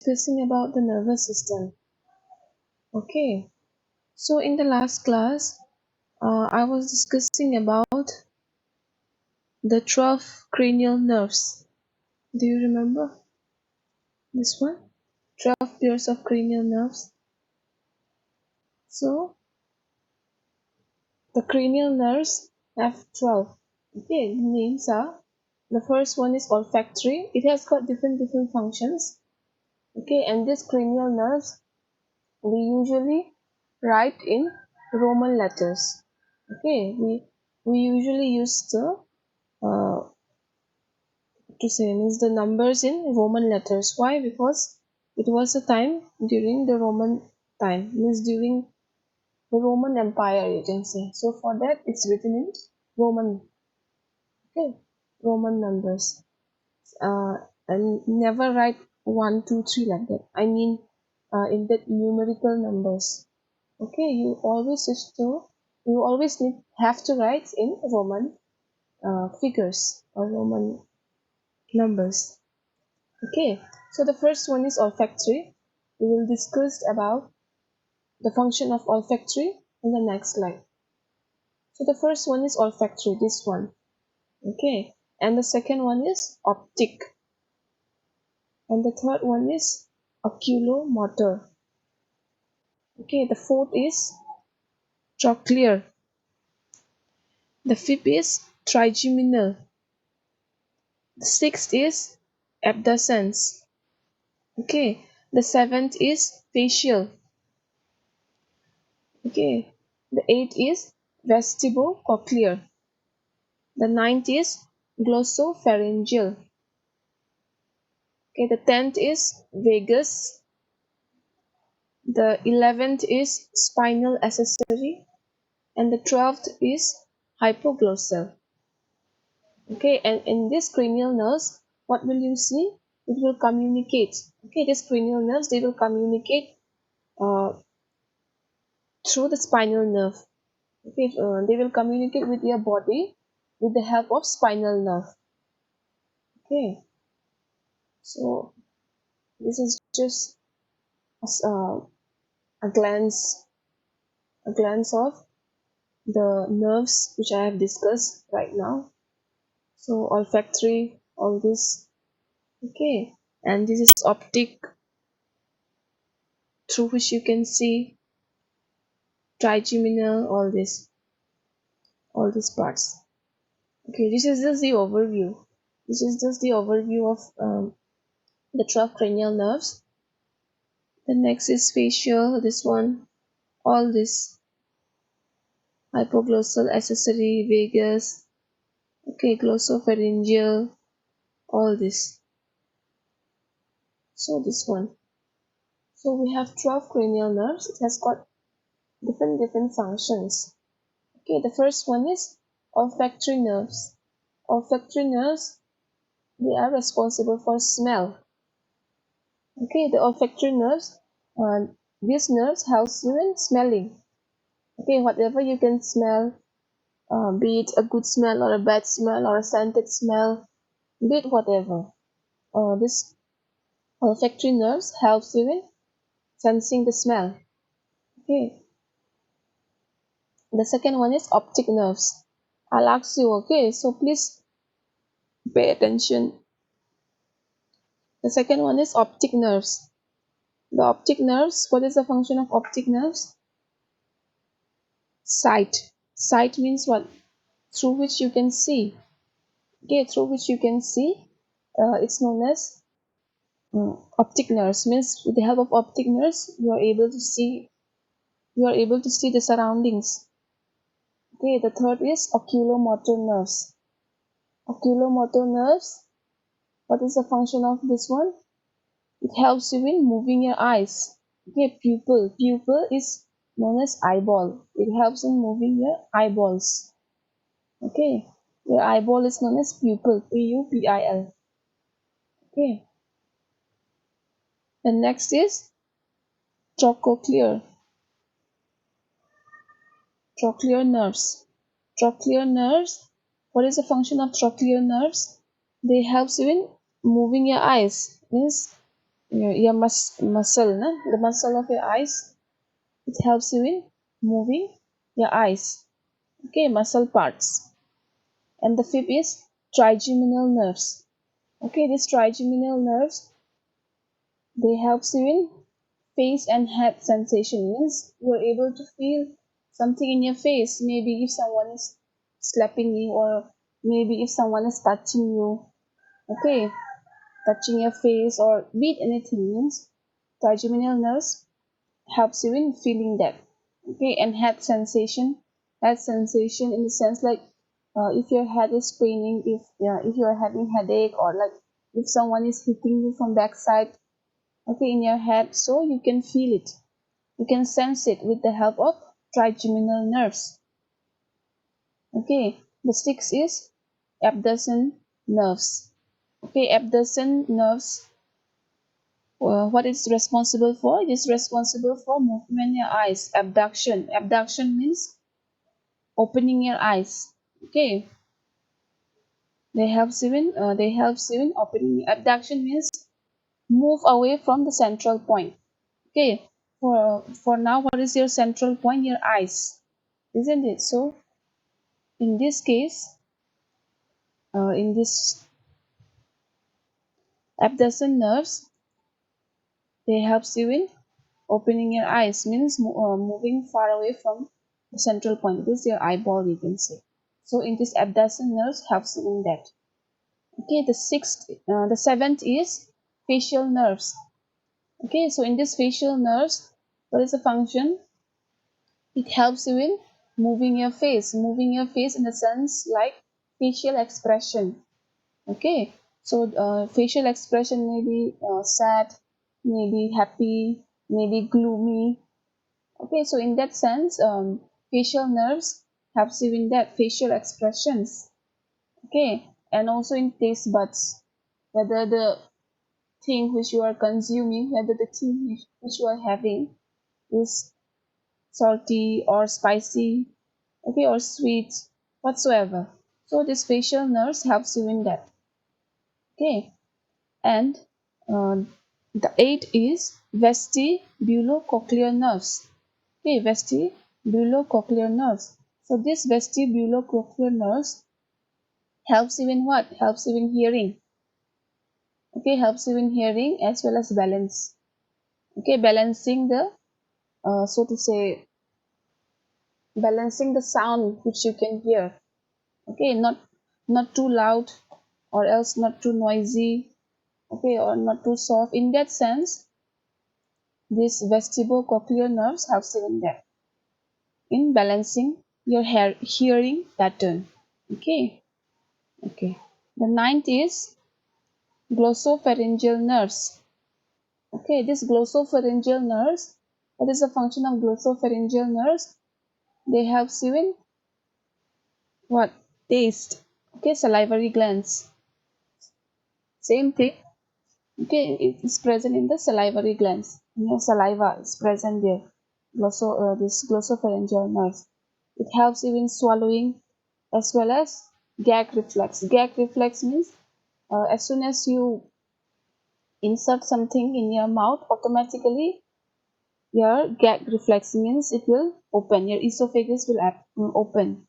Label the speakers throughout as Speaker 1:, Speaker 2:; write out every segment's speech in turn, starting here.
Speaker 1: discussing about the nervous system. Okay, so in the last class, I was discussing about the 12 cranial nerves. Do you remember this one? 12 pairs of cranial nerves. So, the cranial nerves have 12. Okay, the names are the first one is olfactory. It has got different functions. Okay, and these cranial nerves we usually write in Roman letters. Okay, we usually use the uh, to say means the numbers in Roman letters. Why? Because it was a time during the Roman time, means during the Roman Empire, you can say. So for that, it's written in Roman, okay, Roman numbers. Uh, and never write 1, 2, 3 like that. I mean, in that numerical numbers. Okay, you always have to write in Roman figures or Roman numbers. Okay, so the first one is olfactory. We will discuss about the function of olfactory in the next slide. So the first one is olfactory, this one. Okay, and the second one is optic, and the third one is oculomotor. Okay, the fourth is trochlear. The fifth is trigeminal. The sixth is abducens. Okay, the seventh is facial. Okay, the eighth is vestibulocochlear. The ninth is glossopharyngeal. Okay, the 10th is vagus. The 11th is spinal accessory. And the 12th is hypoglossal. Okay, and in this cranial nerves, what will you see? It will communicate. Okay, these cranial nerves, they will communicate uh, through the spinal nerve. Okay, they will communicate with your body with the help of spinal nerve. Okay, so this is just uh, a glance of the nerves which I have discussed right now. So olfactory, all this. Okay, and this is optic, through which you can see trigeminal, all these parts. Okay, this is just the overview. This is just the overview of the 12 cranial nerves. The next is facial, this one, all this hypoglossal accessory, vagus, okay, glossopharyngeal, all this. So this one. So we have 12 cranial nerves. It has got different functions. Okay, the first one is olfactory nerves. Olfactory nerves, they are responsible for smell. Okay, the olfactory nerves, uh, these nerves helps you in smelling. Okay, whatever you can smell, be it a good smell or a bad smell or a scented smell, be it whatever. This olfactory nerves helps you in sensing the smell. Okay, the second one is optic nerves. I'll ask you, okay, so please pay attention. The second one is optic nerves. The optic nerves, what is the function of optic nerves? Sight. Sight means what? Through which you can see. Okay, through which you can see. It's known as optic nerves. Means with the help of optic nerves, you are able to see. You are able to see the surroundings. Okay, the third is oculomotor nerves. Oculomotor nerves. What is the function of this one? It helps you in moving your eyes. Okay, pupil. Pupil is known as eyeball. It helps in moving your eyeballs. Okay, your eyeball is known as pupil. Pupil. Okay, the next is trochlear. Trochlear nerves. Trochlear nerves. What is the function of trochlear nerves? They helps you in moving your eyes. Means muscle, no? The muscle of your eyes. It helps you in moving your eyes. Okay, muscle parts. And the fifth is trigeminal nerves. Okay, these trigeminal nerves, they helps you in face and head sensation. Means you're able to feel something in your face. Maybe if someone is slapping you, or maybe if someone is touching you. Okay, touching your face or beat anything, means trigeminal nerves helps you in feeling that. Okay, and head sensation in the sense like, if your head is paining, if you are having headache, or like if someone is hitting you from backside, okay, in your head, so you can feel it, you can sense it with the help of trigeminal nerves. Okay, the sixth is abduction nerves. Okay, abduction nerves, what it's responsible for? It is responsible for movement in your eyes. Abduction. Abduction means opening your eyes. Okay. They help you in opening. Abduction means move away from the central point. Okay. For now, what is your central point? Your eyes, isn't it? So in this case, in this abduction nerves, they helps you in opening your eyes, means moving far away from the central point. This is your eyeball, you can say. So in this abduction nerves helps you in that. Okay, the seventh is facial nerves. Okay, so in this facial nerves, what is the function? It helps you in moving your face in the sense like facial expression. Okay, so facial expression may be sad, maybe happy, maybe gloomy. Okay, so in that sense, facial nerves helps you in that facial expressions. Okay, and also in taste buds, whether the thing which you are consuming, whether the thing which you are having is salty or spicy, okay, or sweet, whatsoever. So this facial nerves helps you in that. Okay, and uh, the eighth is vestibulocochlear nerves. Okay, vestibulocochlear nerves. So this vestibulocochlear nerves helps you in what? Helps you in hearing. Okay, helps you in hearing as well as balance. Okay, balancing the so to say, balancing the sound which you can hear. Okay, not too loud, or else not too noisy. Okay, or not too soft. In that sense, this vestibulocochlear nerves helps you in that, in balancing your hearing pattern. Okay, okay. The ninth is glossopharyngeal nerves. Okay, this glossopharyngeal nerves, what is the function of glossopharyngeal nerves? They help you in what? Taste. Okay, salivary glands. Same thing. Okay, it is present in the salivary glands. Your saliva is present there. This glossopharyngeal nerves. It helps you in swallowing as well as gag reflex. Gag reflex means as soon as you insert something in your mouth, automatically your gag reflex means it will open. Your esophagus will open.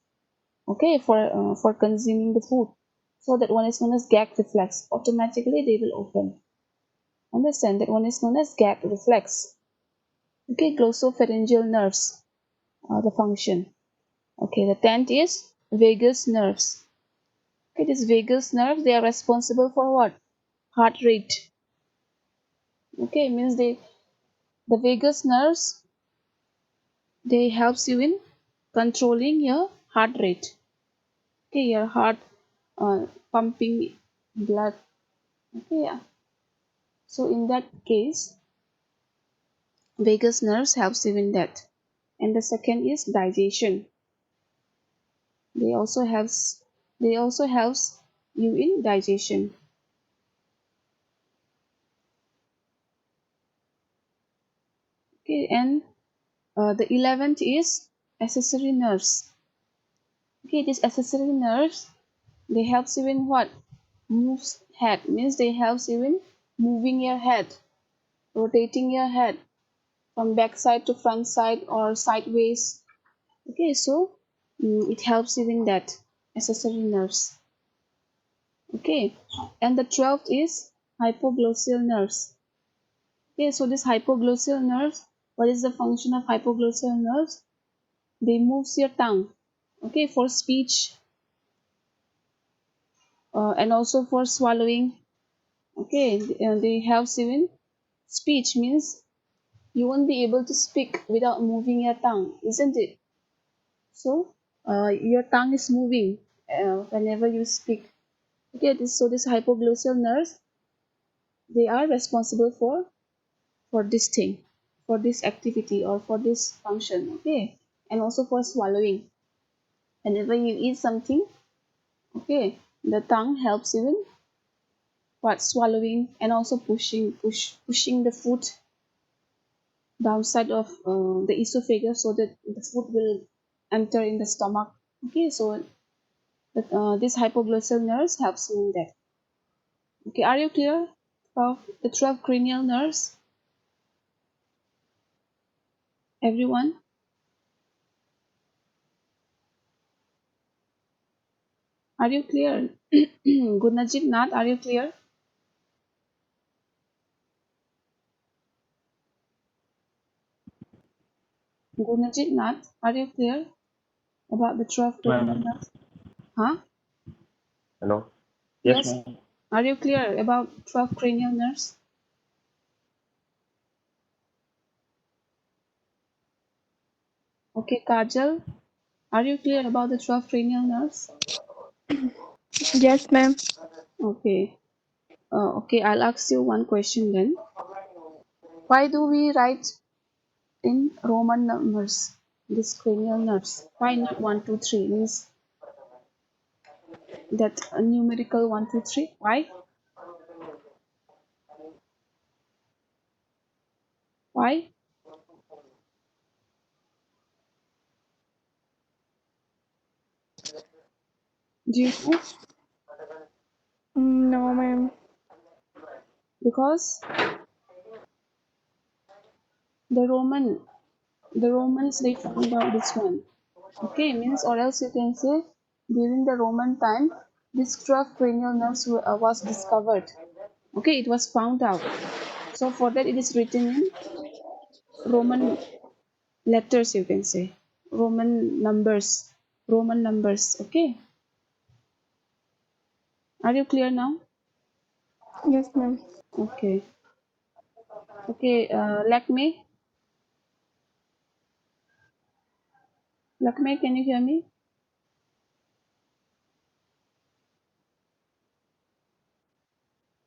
Speaker 1: Okay, for consuming the food. So that one is known as gag reflex. Automatically they will open. Understand, that one is known as gag reflex. Okay, glossopharyngeal nerves are the function. Okay, the 10th is vagus nerves. Okay, these vagus nerves, they are responsible for what? Heart rate. Okay, means the vagus nerves, they helps you in controlling your heart rate. Okay, your heart pumping blood. Okay, yeah. So in that case, vagus nerves helps you in that. And the second is digestion. They also helps they also helps you in digestion. Okay, and the 11th is accessory nerves. Okay, these accessory nerves, they helps you in what? Moves head, means they helps you in moving your head. rotating your head from back side to front side or sideways. Okay, so it helps you in that accessory nerves. Okay, and the 12th is hypoglossal nerves. Okay, so this hypoglossal nerves, what is the function of hypoglossal nerves? They moves your tongue, okay, for speech, and also for swallowing. Okay, they helps you in speech, means you won't be able to speak without moving your tongue, isn't it? So your tongue is moving whenever you speak. Okay, this hypoglossal nerves, they are responsible for this thing, for this activity or for this function. Okay, and also for swallowing. Whenever you eat something, okay, the tongue helps you in what, swallowing, and also pushing the food downside of the esophagus so that the food will enter in the stomach. Okay, so this hypoglossal nerves helps you in that. Okay, are you clear of the 12 cranial nerves, everyone? Are you clear? Gunajit, Nath, are you clear? Gunajit, Nath, are you clear about the 12 cranial
Speaker 2: Ma'am.
Speaker 1: nerves? Huh?
Speaker 2: Hello. Yes,
Speaker 1: Yes.
Speaker 2: ma'am.
Speaker 1: Are you clear about 12 cranial nerves? Okay, Kajal, are you clear about the 12 cranial nerves?
Speaker 3: Yes, ma'am.
Speaker 1: Okay. Okay, I'll ask you one question then. Why do we write in Roman numbers, these cranial nerves? Why not 1, 2, 3? Means that a numerical 1, 2, 3. Why? Why? Do you know?
Speaker 3: No, ma'am.
Speaker 1: Because the Romans they found out this one. Okay, means, or else you can say during the Roman time, this 12 cranial nerves was discovered. Okay, it was found out. So for that it is written in Roman letters, you can say. Roman numbers. Roman numbers. Okay. Are you clear now?
Speaker 3: Yes, ma'am.
Speaker 1: Okay. Okay, Lakme. Lakme, can you hear me?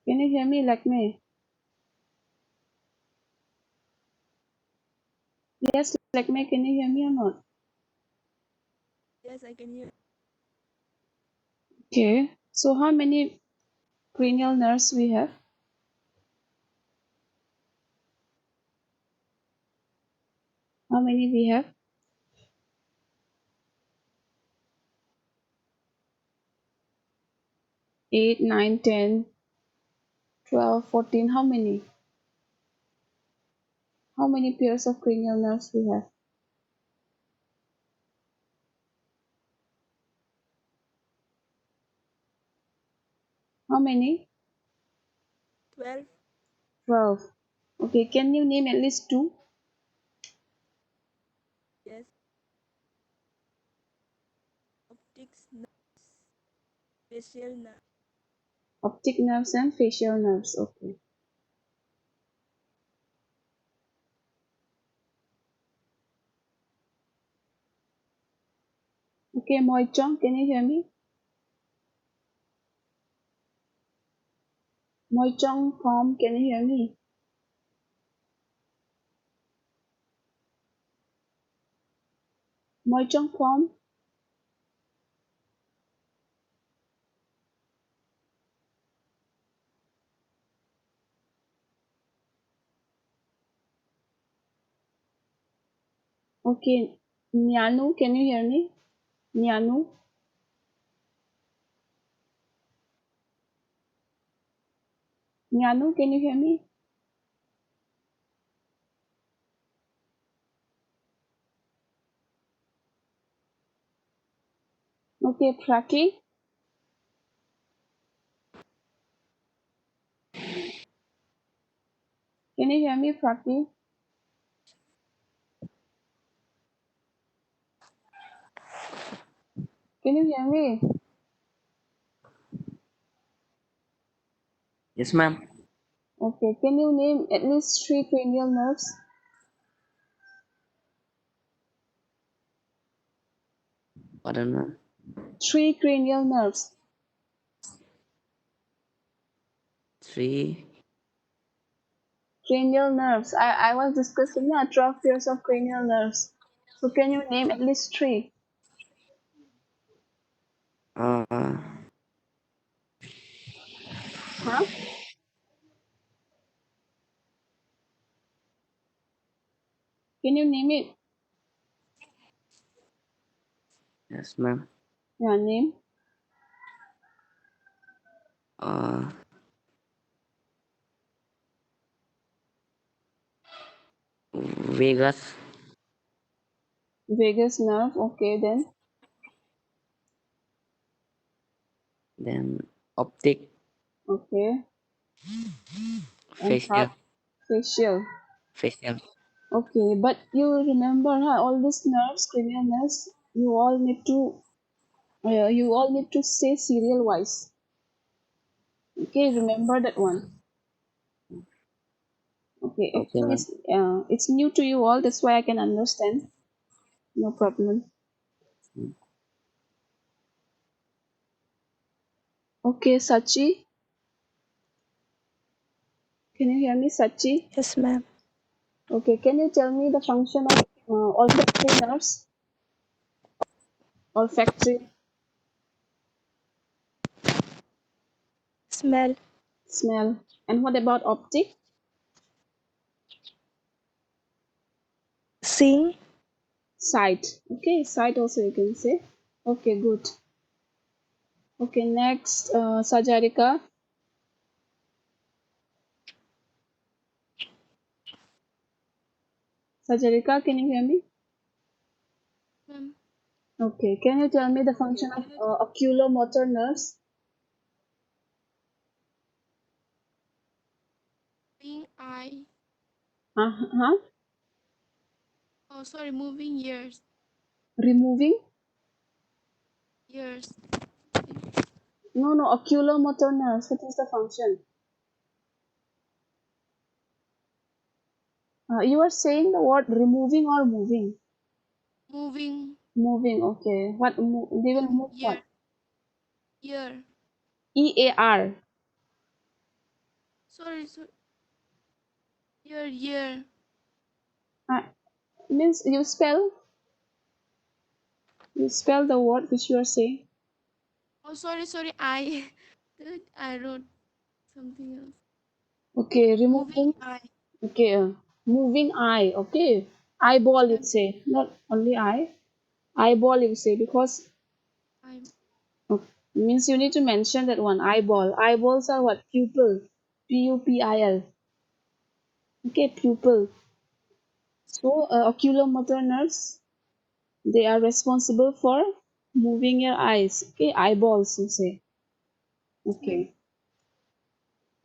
Speaker 1: Can you hear me, Lakme? Yes, Lakme, can you hear me or not?
Speaker 3: Yes, I can hear.
Speaker 1: Okay. So how many cranial nerves we have? How many we have? 8, 9, 10, 12, 14. How many? How many pairs of cranial nerves we have? How many?
Speaker 3: 12.
Speaker 1: 12. Okay, can you name at least two?
Speaker 3: Yes. Optics, facial nerve.
Speaker 1: Optic nerves and facial nerves. Okay. Okay, Moichong, can you hear me? Moichong Pom, can you hear me? Moichong Pom. Okay. Nyanu, can you hear me? Nyanu. Nyanu, can you hear me? Okay, Praki. Can you hear me, Praki? Can you hear me?
Speaker 2: Yes, ma'am.
Speaker 1: Okay, can you name at least three cranial nerves?
Speaker 2: Pardon, ma'am.
Speaker 1: Three cranial nerves.
Speaker 2: Three.
Speaker 1: Cranial nerves. I was discussing the trochlears of cranial nerves. So can you name at least three?
Speaker 2: Uh,
Speaker 1: Huh? Can you name it?
Speaker 2: yes, ma'am.
Speaker 1: Yeah, name.
Speaker 2: Uh, Vegas,
Speaker 1: Vagus nerve. Okay, then.
Speaker 2: then optic,
Speaker 1: Okay. And
Speaker 2: facial,
Speaker 1: third, facial.
Speaker 2: facial.
Speaker 1: Okay, but you remember, huh, all these nerves, cranial nerves, you all need to say serial wise. Okay, remember that one. Okay,
Speaker 2: Okay,
Speaker 1: actually,
Speaker 2: ma'am.
Speaker 1: it's new to you all. That's why I can understand. No problem. Okay, Sachi, can you hear me, Sachi?
Speaker 3: Yes, ma'am.
Speaker 1: Okay, can you tell me the function of olfactory nerves? Olfactory,
Speaker 3: Smell.
Speaker 1: smell, and what about optic?
Speaker 3: Seeing.
Speaker 1: Sight. Okay, sight also you can say. Okay, good. Okay, next, Sajarika. Sajarika, can you hear me?
Speaker 3: Ma'am.
Speaker 1: Okay, can you tell me the function of oculomotor nerves?
Speaker 3: Moving eye.
Speaker 1: Uh-huh.
Speaker 3: Oh, sorry, moving ears.
Speaker 1: Removing?
Speaker 3: Ears.
Speaker 1: No, no, oculomotor nerves. What is the function? You are saying the word removing or moving?
Speaker 3: Moving.
Speaker 1: Moving, okay. They will move
Speaker 3: Ear.
Speaker 1: what?
Speaker 3: Ear.
Speaker 1: EAR.
Speaker 3: Sorry, sorry. Ear.
Speaker 1: Uh, means you spell the word which you are saying.
Speaker 3: Oh, sorry. I thought I wrote something else.
Speaker 1: Okay,
Speaker 3: Moving
Speaker 1: removing.
Speaker 3: eye.
Speaker 1: Okay, moving eye. Okay, eyeball you
Speaker 3: Ma'am.
Speaker 1: say, not only eye. Eyeball you say because
Speaker 3: I.
Speaker 1: means you need to mention that one eyeball. Eyeballs are what? Pupil. Pupil. Okay, pupil. So oculomotor nerves, they are responsible for moving your eyes. Okay, eyeballs you say.
Speaker 3: Ma'am.
Speaker 1: Okay.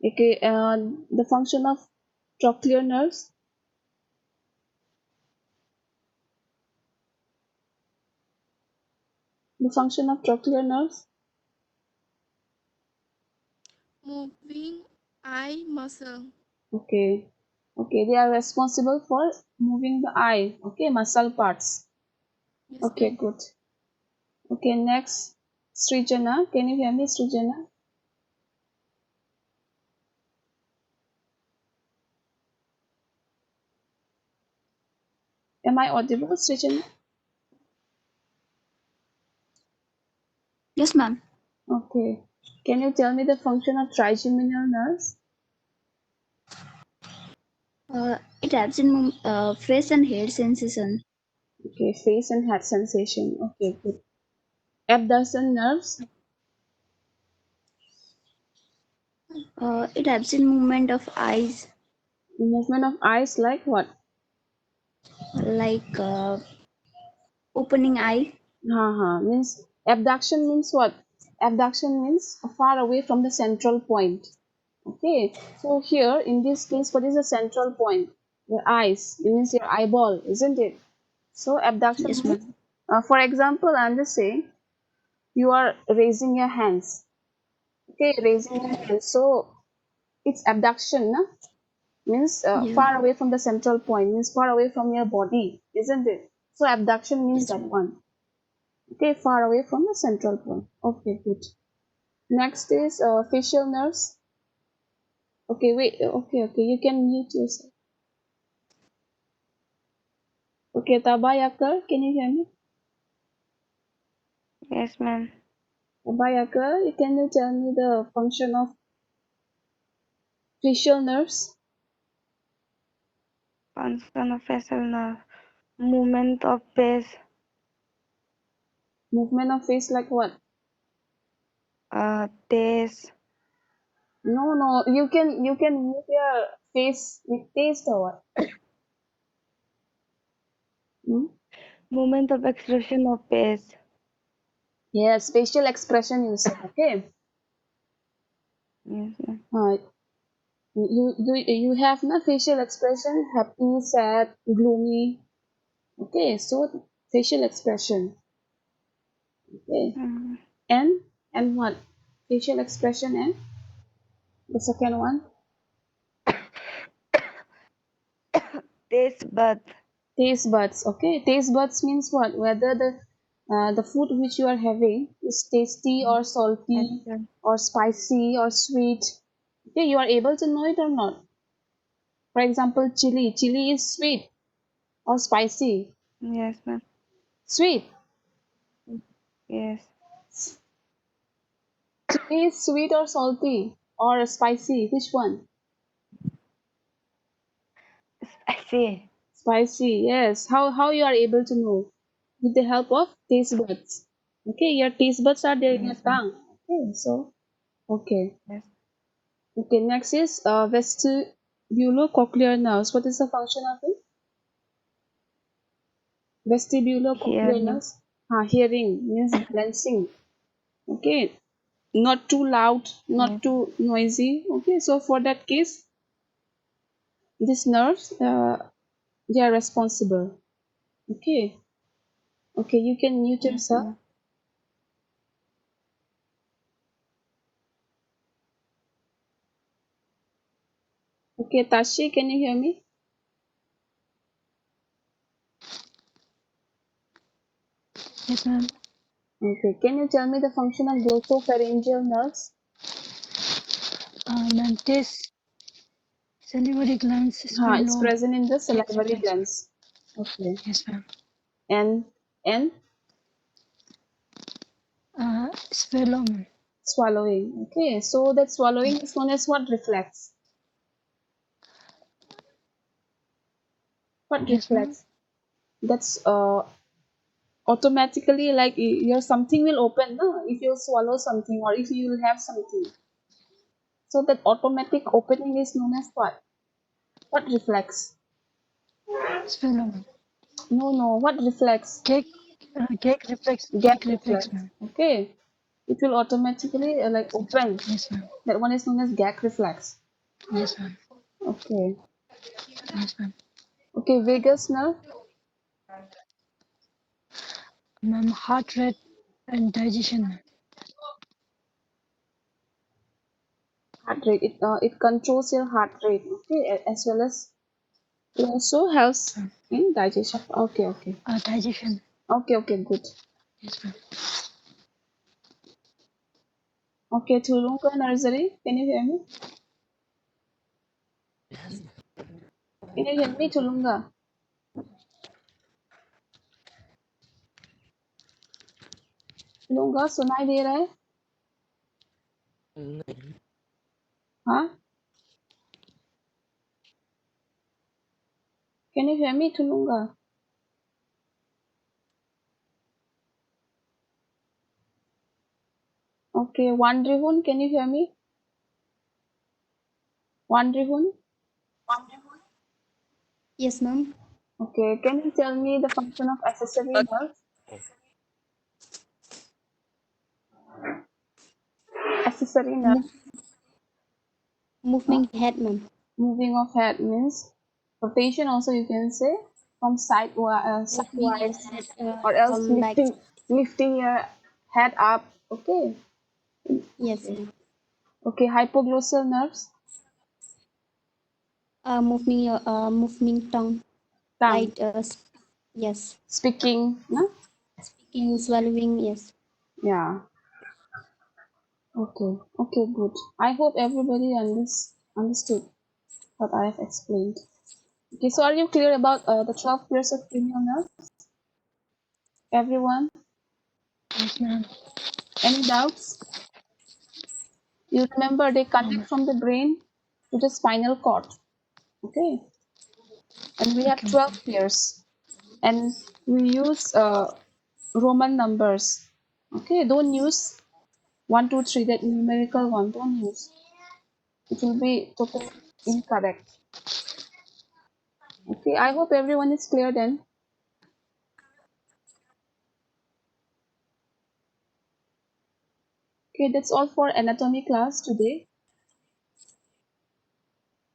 Speaker 1: Okay. The function of trochlear nerves. The function of trochlear nerves.
Speaker 3: Moving eye muscle.
Speaker 1: Okay. Okay, they are responsible for moving the eye. Okay, muscle parts.
Speaker 3: Yes,
Speaker 1: Okay,
Speaker 3: ma'am.
Speaker 1: good. Okay, next, Srijana. Can you hear me, Srijana? Am I audible, Srijana?
Speaker 4: Yes, ma'am.
Speaker 1: Okay. Can you tell me the function of trigeminal nerves?
Speaker 4: It helps in face and head sensation.
Speaker 1: Okay, face and head sensation. Okay, good. Abduction nerves.
Speaker 4: It helps in movement of eyes,
Speaker 1: Movement of eyes like what?
Speaker 4: like opening eye.
Speaker 1: Ha ha. Means Abduction means what? Abduction means far away from the central point. Okay, so here in this case, what is the central point? Your eyes, it means your eyeball, isn't it? So abduction
Speaker 4: Yes,
Speaker 1: means,
Speaker 4: ma'am.
Speaker 1: for example, I'm just saying you are raising your hands. Okay, raising your hands. So it's abduction, na? Means
Speaker 4: Yeah.
Speaker 1: far away from the central point, means far away from your body, isn't it? So abduction means
Speaker 4: Yes,
Speaker 1: that
Speaker 4: ma'am.
Speaker 1: one. Okay, far away from the central point. Okay, good. Next is facial nerves. Okay, wait. Okay. You can mute yourself. Okay, Tabayakar, can you hear me?
Speaker 2: Yes, ma'am.
Speaker 1: Tabayakar, can you tell me the function of facial nerves?
Speaker 2: Function of facial nerve. Movement of face.
Speaker 1: Movement of face like what?
Speaker 2: Taste.
Speaker 1: No. You can move your face with taste or what? Hmm?
Speaker 2: Movement of expression of face.
Speaker 1: Yes, facial expression you said. Okay.
Speaker 2: Yes, ma'am.
Speaker 1: Uh, you have no facial expression happy, sad, gloomy. Okay, so facial expression. Okay,
Speaker 2: Mm.
Speaker 1: and what? Facial expression and the second one,
Speaker 2: Taste bud.
Speaker 1: taste buds. Okay, taste buds means what? Whether the food which you are having is tasty or
Speaker 2: Yes,
Speaker 1: salty
Speaker 2: ma'am.
Speaker 1: or spicy or sweet. Okay, you are able to know it or not. For example, chili. Chili is sweet or spicy.
Speaker 2: Yes, ma'am.
Speaker 1: Sweet.
Speaker 2: Yes.
Speaker 1: Chili is sweet or salty or spicy. Which one?
Speaker 2: I see.
Speaker 1: Spicy. Yes. How you are able to know? With the help of taste buds. Okay, your taste buds are there in your
Speaker 2: Yes, ma'am.
Speaker 1: tongue. Okay, so okay.
Speaker 2: Yes.
Speaker 1: Okay, next is vestibulocochlear nerves. What is the function of it? Vestibulocochlear
Speaker 2: Hearing.
Speaker 1: nerves. Hearing means balancing. Okay, not too loud,
Speaker 2: Yes.
Speaker 1: not too noisy. Okay, so for that case, these nerves they are responsible. Okay, okay, you can mute
Speaker 2: Yes,
Speaker 1: yourself.
Speaker 2: ma'am.
Speaker 1: Okay, Tashi, can you hear me?
Speaker 5: Yes, ma'am.
Speaker 1: Okay, can you tell me the function of glossopharyngeal nerves?
Speaker 5: Ma'am, this salivary glands,
Speaker 1: It's
Speaker 5: swallow,
Speaker 1: present in the
Speaker 5: cake
Speaker 1: salivary
Speaker 5: reflex.
Speaker 1: glands. Okay,
Speaker 5: Yes, ma'am.
Speaker 1: and
Speaker 5: Swallow, ma'am.
Speaker 1: swallowing. Okay, so that swallowing is known as what reflex? What
Speaker 5: Yes, ma'am.
Speaker 1: reflex? That's automatically like your something will open, no? If you swallow something or if you will have something. So that automatic opening is known as what? What reflex?
Speaker 5: Swallow, ma'am.
Speaker 1: No. What reflex?
Speaker 5: Cake, cake reflex,
Speaker 1: Gag
Speaker 5: cake reflex,
Speaker 1: reflex.
Speaker 5: ma'am.
Speaker 1: Okay, it will automatically like open.
Speaker 5: Yes, ma'am.
Speaker 1: That one is known as gag reflex.
Speaker 5: Yes, ma'am.
Speaker 1: Okay.
Speaker 5: Yes, ma'am.
Speaker 1: Okay, vagus nerve.
Speaker 5: Ma'am, heart rate and digestion, ma'am.
Speaker 1: Heart rate. It controls your heart rate. Okay, as well as it also helps
Speaker 5: Ma'am.
Speaker 1: in digestion. Okay.
Speaker 5: Digestion.
Speaker 1: Okay, good.
Speaker 5: Yes, ma'am.
Speaker 1: Okay, Tulunga nursery. Can you hear me? Can you hear me, Tulunga? तुलूंगा सुनाई दे रहा है हाँ can you hear me तुलूंगा okay Wandrihun, can you hear me? Wandrihun?
Speaker 4: Yes, ma'am.
Speaker 1: Okay, can you tell me the function of accessory nerves? accessory nerve.
Speaker 4: Moving head, ma'am.
Speaker 1: Moving of head means rotation also you can say from
Speaker 4: Moving
Speaker 1: sidewise
Speaker 4: head
Speaker 1: or else
Speaker 4: from like
Speaker 1: lifting your head up. Okay.
Speaker 4: yes,
Speaker 1: Okay.
Speaker 4: ma'am.
Speaker 1: Okay. Hypoglossal nerves.
Speaker 4: Moving tongue
Speaker 1: Tongue.
Speaker 4: like yes,
Speaker 1: Speaking. No?
Speaker 4: speaking, swallowing, yes.
Speaker 1: Yeah. Okay. Okay. Good. I hope everybody understood what I have explained. Okay. So are you clear about the 12 pairs of cranial nerve? Everyone?
Speaker 5: Yes, ma'am.
Speaker 1: Any doubts? You remember they connect from the brain to the spinal cord. Okay. And we have
Speaker 5: Okay.
Speaker 1: 12 pairs. And we use Roman numbers. Okay. Don't use 1, 2, 3, that numerical one. Don't use. It will be totally incorrect. Okay. I hope everyone is clear then. Okay. That's all for anatomy class today.